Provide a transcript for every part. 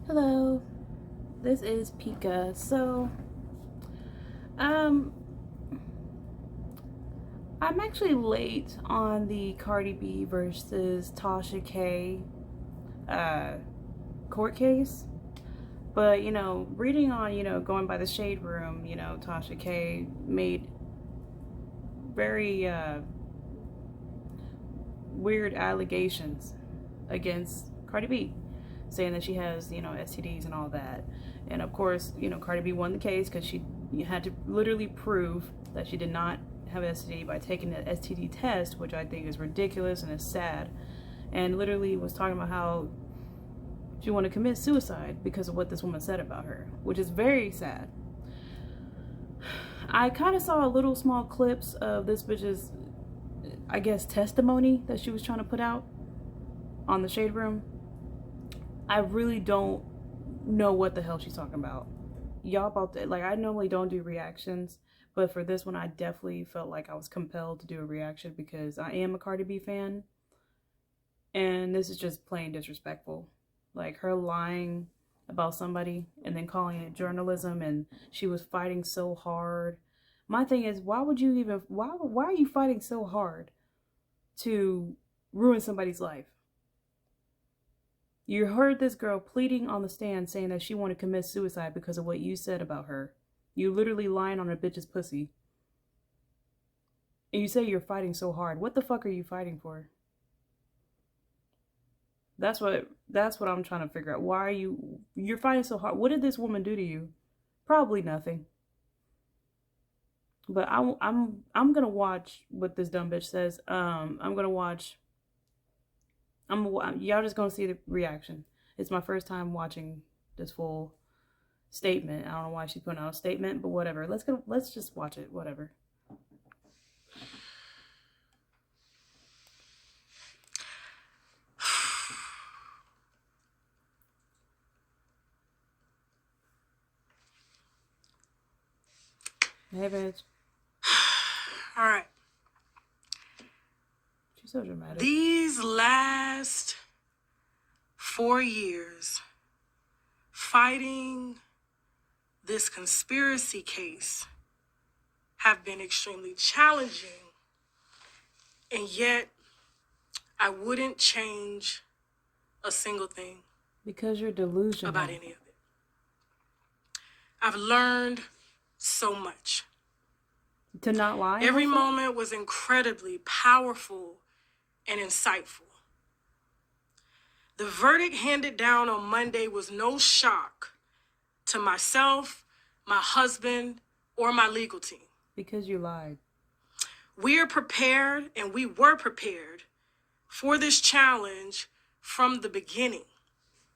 Hello, this is Pika. Um, I'm actually late on the Cardi B versus Tasha K uh, court case. But, reading on, going by the Shade Room, Tasha K made very weird allegations against Cardi B, saying that she has, STDs and all that. And of course, Cardi B won the case because she had to literally prove that she did not have an STD by taking the STD test, which I think is ridiculous and is sad. And literally was talking about how she wanted to commit suicide because of what this woman said about her, which is very sad. I kind of saw little small clips of this bitch's, I guess, testimony that she was trying to put out on the Shade Room. I really don't know what the hell she's talking about. Y'all about to, like, I normally don't do reactions, but for this one I definitely felt like I was compelled to do a reaction because I am a Cardi B fan, and this is just plain disrespectful. Like, her lying about somebody and then calling it journalism, and she was fighting so hard. My thing is, why are you fighting so hard to ruin somebody's life? You heard this girl pleading on the stand saying that she wanted to commit suicide because of what you said about her. You literally lying on a bitch's pussy. And you say you're fighting so hard. What the fuck are you fighting for? That's what I'm trying to figure out. Why are you're fighting so hard? What did this woman do to you? Probably nothing. But I'm gonna watch what this dumb bitch says. I'm gonna watch. Y'all just gonna see the reaction. It's my first time watching this full statement. I don't know why she's putting out a statement, but whatever. Let's just watch it. Whatever. Hey, bitch. All right. She's so dramatic. These last 4 years fighting this conspiracy case have been extremely challenging, and yet I wouldn't change a single thing Because you're delusional about any of it. I've learned so much. To not lie. Every moment was incredibly powerful and insightful. The verdict handed down on Monday was no shock to myself, my husband, or my legal team. Because you lied. We are prepared, and we were prepared for this challenge from the beginning.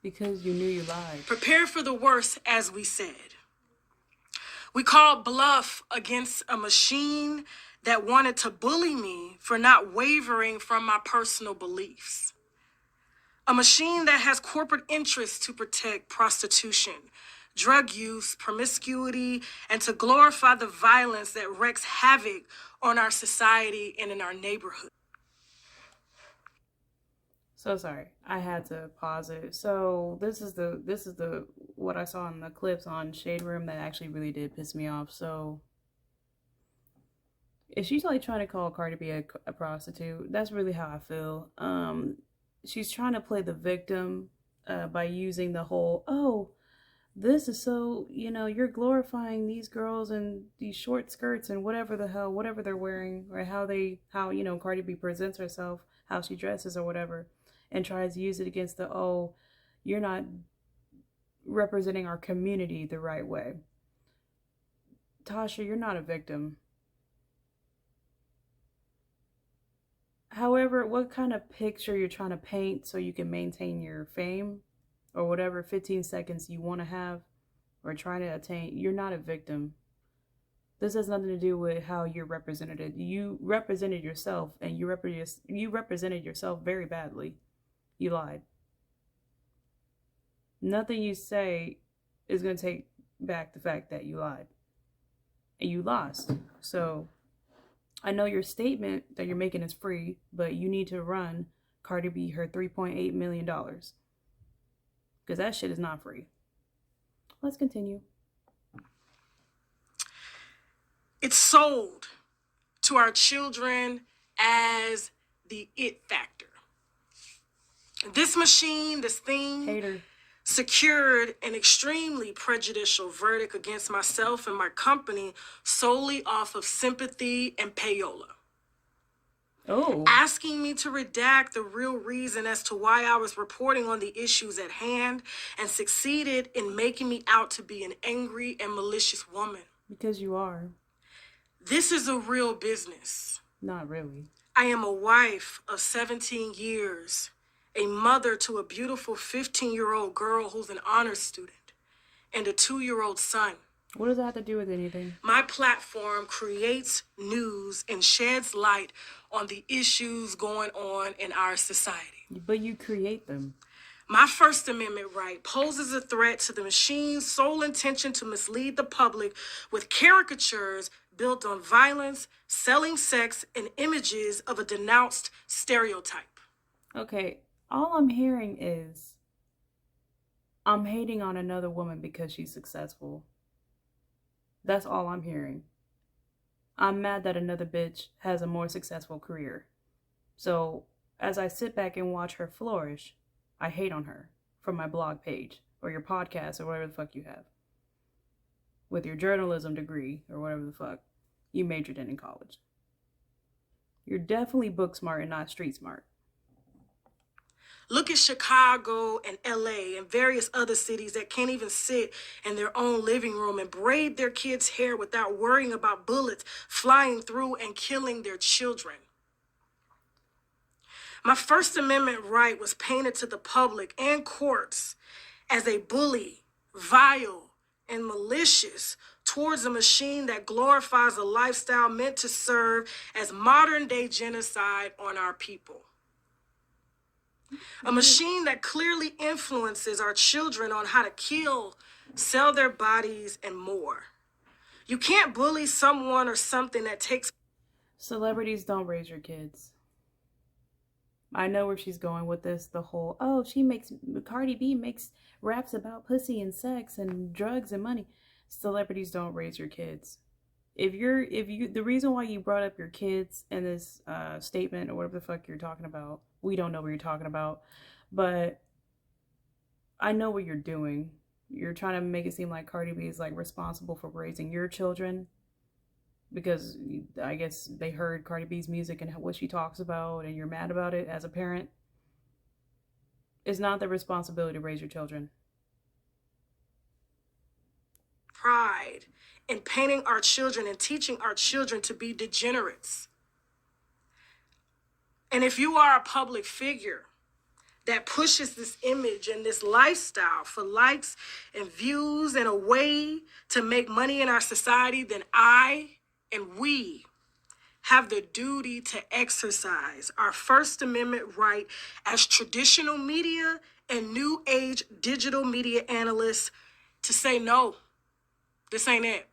Because you knew you lied. Prepare for the worst, as we said. We called bluff against a machine that wanted to bully me for not wavering from my personal beliefs. A machine that has corporate interests to protect prostitution, drug use, promiscuity, and to glorify the violence that wreaks havoc on our society and in our neighborhood. So sorry, I had to pause it. So this is the what I saw in the clips on Shade Room that actually really did piss me off. So if she's like trying to call Cardi B a prostitute, that's really how I feel. She's trying to play the victim by using the whole, oh, this is so, you're glorifying these girls and these short skirts and whatever the hell, whatever they're wearing, or how Cardi B presents herself, how she dresses or whatever, and tries to use it against the, oh, you're not representing our community the right way. Tasha, you're not a victim. However, what kind of picture you're trying to paint so you can maintain your fame or whatever 15 seconds you want to have or trying to attain, you're not a victim. This has nothing to do with how you're represented. You represented yourself, and you represented yourself very badly. You lied. Nothing you say is going to take back the fact that you lied. And you lost. So I know your statement that you're making is free, but you need to run Cardi B her $3.8 million. Because that shit is not free. Let's continue. It's sold to our children as the it factor. This machine, this thing, Hater. secured an extremely prejudicial verdict against myself and my company solely off of sympathy and payola. Oh. Asking me to redact the real reason as to why I was reporting on the issues at hand, and succeeded in making me out to be an angry and malicious woman. Because you are. This is a real business. Not really. I am a wife of 17 years, a mother to a beautiful 15-year-old girl who's an honors student, and a 2-year-old son. What does that have to do with anything? My platform creates news and sheds light on the issues going on in our society. But you create them. My First Amendment right poses a threat to the machine's sole intention to mislead the public with caricatures built on violence, selling sex, and images of a denounced stereotype. Okay, all I'm hearing is I'm hating on another woman because she's successful. That's all I'm hearing. I'm mad that another bitch has a more successful career. So, as I sit back and watch her flourish, I hate on her from my blog page or your podcast or whatever the fuck you have. With your journalism degree or whatever the fuck you majored in college. You're definitely book smart and not street smart. Look at Chicago and LA and various other cities that can't even sit in their own living room and braid their kids' hair without worrying about bullets flying through and killing their children. My First Amendment right was painted to the public and courts as a bully, vile, and malicious towards a machine that glorifies a lifestyle meant to serve as modern-day genocide on our people. A machine that clearly influences our children on how to kill, sell their bodies, and more. You can't bully someone or something that takes... Celebrities don't raise your kids. I know where she's going with this. The whole, Cardi B makes raps about pussy and sex and drugs and money. Celebrities don't raise your kids. The reason why you brought up your kids in this statement or whatever the fuck you're talking about, we don't know what you're talking about, but I know what you're doing. You're trying to make it seem like Cardi B is like responsible for raising your children because I guess they heard Cardi B's music and what she talks about and you're mad about it as a parent. It's not their responsibility to raise your children. Pride in painting our children and teaching our children to be degenerates. And if you are a public figure that pushes this image and this lifestyle for likes and views and a way to make money in our society, then I and we have the duty to exercise our First Amendment right as traditional media and new age digital media analysts to say, no, this ain't it.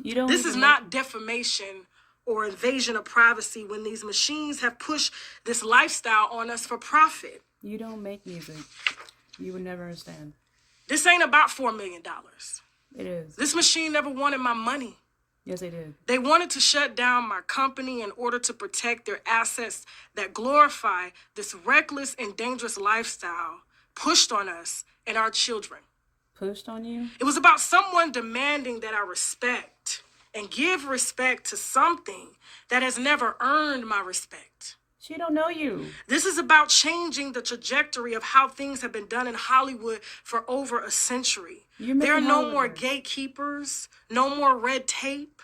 This is not defamation or invasion of privacy when these machines have pushed this lifestyle on us for profit. You don't make music. You would never understand. This ain't about $4 million. It is. This machine never wanted my money. Yes, they did. They wanted to shut down my company in order to protect their assets that glorify this reckless and dangerous lifestyle pushed on us and our children. Pushed on you? It was about someone demanding that I respect and give respect to something that has never earned my respect. She don't know you. This is about changing the trajectory of how things have been done in Hollywood for over a century. There are no more gatekeepers, no more red tape,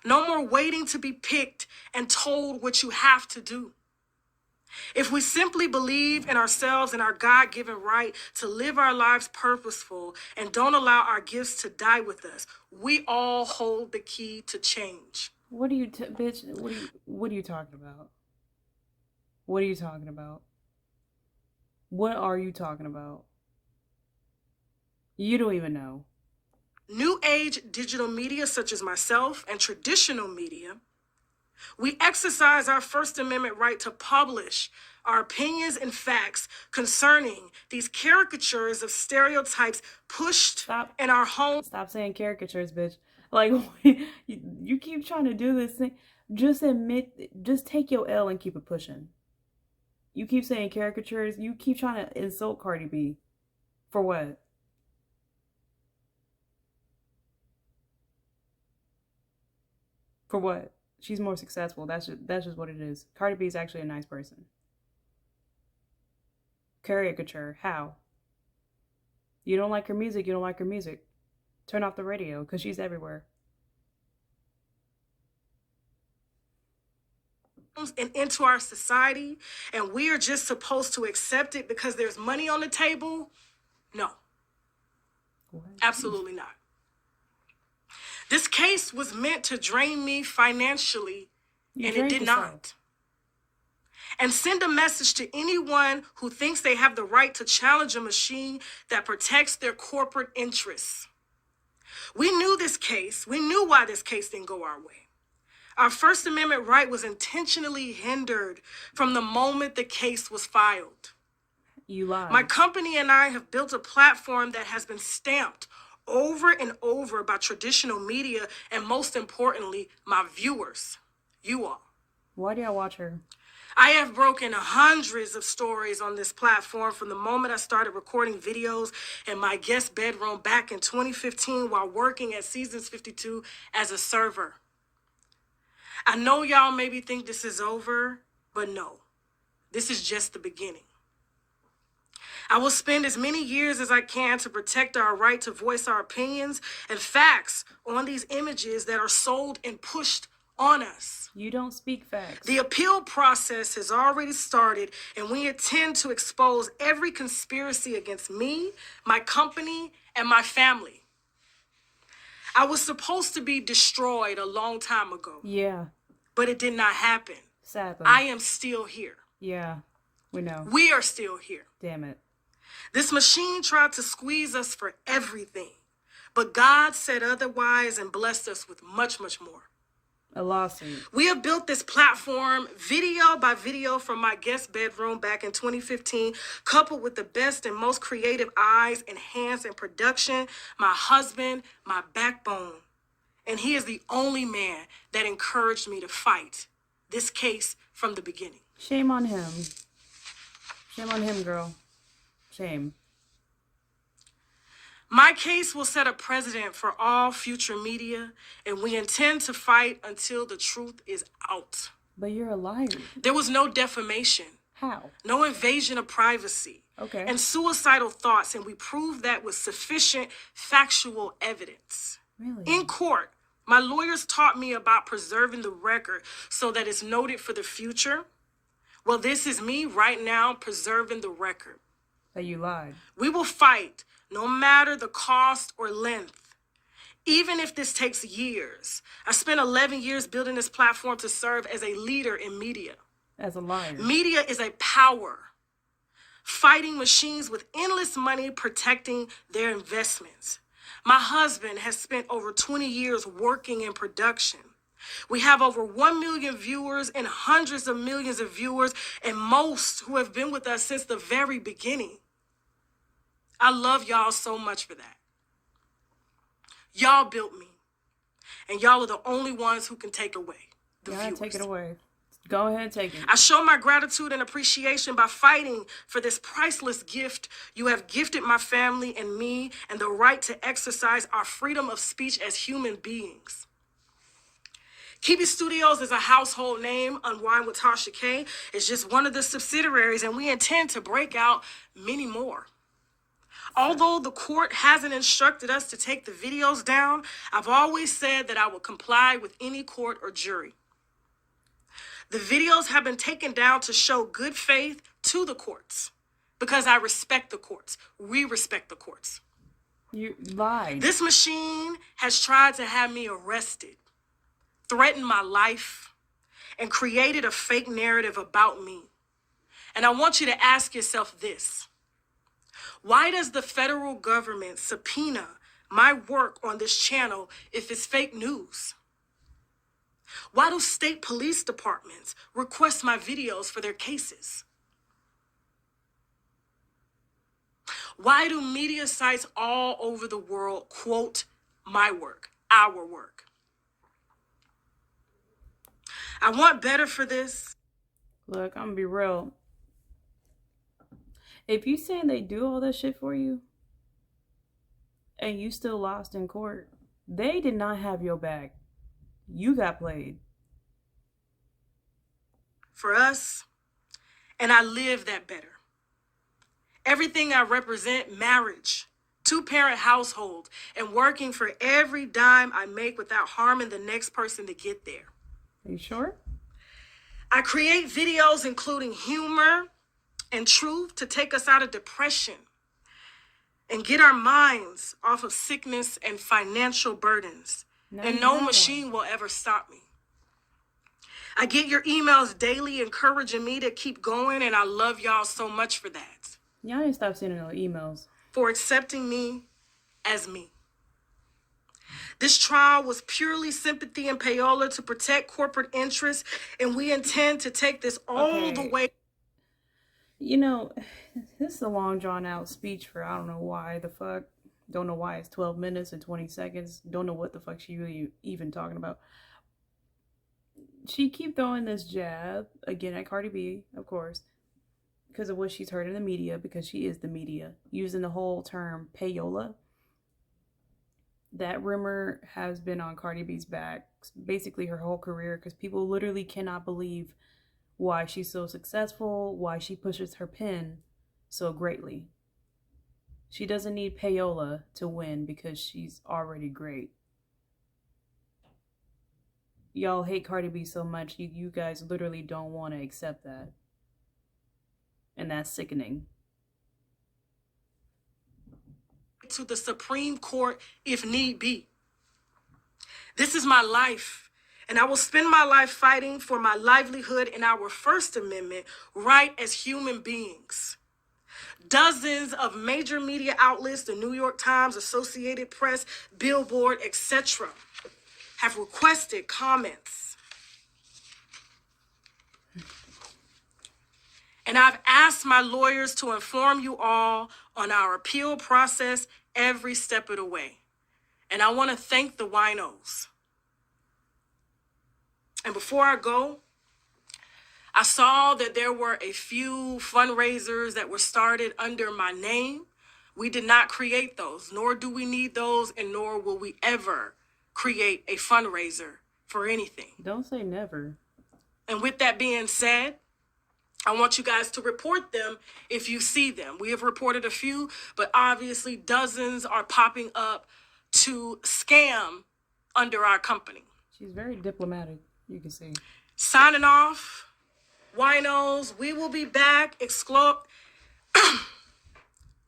no more waiting to be picked and told what you have to do. If we simply believe in ourselves and our God-given right to live our lives purposeful and don't allow our gifts to die with us, we all hold the key to change. What are you, bitch? What are you talking about? What are you talking about? What are you talking about? You don't even know. New age digital media such as myself and traditional media, we exercise our First Amendment right to publish our opinions and facts concerning these caricatures of stereotypes pushed in our homes. Stop saying caricatures, bitch. Like, you keep trying to do this thing. Just take your L and keep it pushing. You keep saying caricatures. You keep trying to insult Cardi B. For what? For what? She's more successful. That's just what it is. Cardi B is actually a nice person. Caricature. How? You don't like her music. You don't like her music. Turn off the radio because she's everywhere. And into our society, and we are just supposed to accept it because there's money on the table? No. What? Absolutely not. This case was meant to drain me financially, and it did not. And send a message to anyone who thinks they have the right to challenge a machine that protects their corporate interests. We knew why this case didn't go our way. Our First Amendment right was intentionally hindered from the moment the case was filed. You lied. My company and I have built a platform that has been stamped over and over by traditional media, and most importantly, my viewers, you all. Why do y'all watch her? I have broken hundreds of stories on this platform from the moment I started recording videos in my guest bedroom back in 2015 while working at Seasons 52 as a server. I know y'all maybe think this is over, but no, this is just the beginning. I will spend as many years as I can to protect our right to voice our opinions and facts on these images that are sold and pushed on us. You don't speak facts. The appeal process has already started, and we intend to expose every conspiracy against me, my company, and my family. I was supposed to be destroyed a long time ago. Yeah. But it did not happen. Sadly. I am still here. Yeah, we know. We are still here. Damn it. This machine tried to squeeze us for everything, but God said otherwise and blessed us with much, much more. A lawsuit. We have built this platform video by video from my guest bedroom back in 2015, coupled with the best and most creative eyes and hands in production, my husband, my backbone. And he is the only man that encouraged me to fight this case from the beginning. Shame on him. Shame on him, girl. Shame. My case will set a precedent for all future media, and we intend to fight until the truth is out. But you're a liar. There was no defamation. How? No invasion of privacy. Okay. And suicidal thoughts, and we proved that with sufficient factual evidence. Really? In court, my lawyers taught me about preserving the record so that it's noted for the future. Well, this is me right now preserving the record. That you lied. We will fight no matter the cost or length, even if this takes years. I spent 11 years building this platform to serve as a leader in media. As a liar. Media is a power. Fighting machines with endless money protecting their investments. My husband has spent over 20 years working in production. We have over 1 million viewers and hundreds of millions of viewers, and most who have been with us since the very beginning. I love y'all so much for that. Y'all built me, and y'all are the only ones who can take away the viewers. Take it away. Go ahead and take it. I show my gratitude and appreciation by fighting for this priceless gift you have gifted my family and me, and the right to exercise our freedom of speech as human beings. Kibi Studios is a household name. Unwind with Tasha K is just one of the subsidiaries, and we intend to break out many more. Although the court hasn't instructed us to take the videos down, I've always said that I will comply with any court or jury. The videos have been taken down to show good faith to the courts because I respect the courts. We respect the courts. You lied. This machine has tried to have me arrested, threatened my life, and created a fake narrative about me. And I want you to ask yourself this. Why does the federal government subpoena my work on this channel if it's fake news? Why do state police departments request my videos for their cases? Why do media sites all over the world quote my work, our work? I want better for this. Look, I'm gonna be real. If you saying they do all that shit for you and you still lost in court, they did not have your back. You got played. For us, and I live that better. Everything I represent, marriage, two-parent household, and working for every dime I make without harming the next person to get there. Are you sure? I create videos including humor and truth to take us out of depression and get our minds off of sickness and financial burdens. And no machine will ever stop me. I get your emails daily encouraging me to keep going, and I love y'all so much for that. Y'all ain't stop sending no emails. For accepting me as me. This trial was purely sympathy and payola to protect corporate interests, and we intend to take this all the way. You know, this is a long drawn out speech for I don't know why the fuck. Don't know why it's 12 minutes and 20 seconds. Don't know what the fuck she really even talking about. She keep throwing this jab again at Cardi B, of course, because of what she's heard in the media, because she is the media, using the whole term payola. That rumor has been on Cardi B's back basically her whole career, because people literally cannot believe why she's so successful, why she pushes her pen so greatly. She doesn't need payola to win because she's already great. Y'all hate Cardi B so much, you guys literally don't want to accept that. And that's sickening. To the Supreme Court if need be. This is my life, and I will spend my life fighting for my livelihood and our First Amendment right as human beings. Dozens of major media outlets, the New York Times, Associated Press, Billboard, etc., have requested comments. And I've asked my lawyers to inform you all on our appeal process every step of the way. And I want to thank the winos. And before I go, I saw that there were a few fundraisers that were started under my name. We did not create those, nor do we need those, and nor will we ever create a fundraiser for anything. Don't say never. And with that being said, I want you guys to report them if you see them. We have reported a few, but obviously dozens are popping up to scam under our company. She's very diplomatic, you can see. Signing off, winos. We will be back.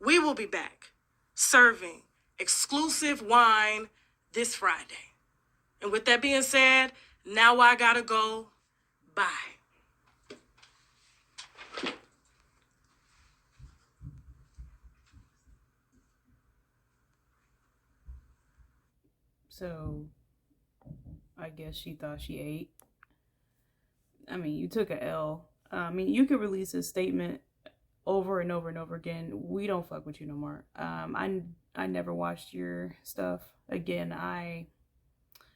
We will be back serving exclusive wine this Friday. And with that being said, now I gotta go. Bye. So, I guess she thought she ate. I mean, you took a L. I mean, you could release a statement over and over and over again. We don't fuck with you no more. I never watched your stuff again. I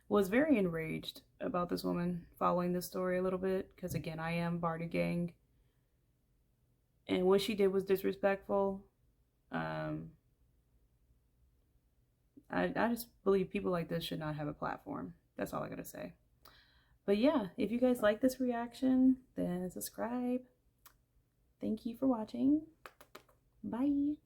was very enraged about this woman following this story a little bit, because again, I am Barty Gang, and what she did was disrespectful. I just believe people like this should not have a platform. That's all I gotta say. But yeah, if you guys like this reaction, then subscribe. Thank you for watching. Bye.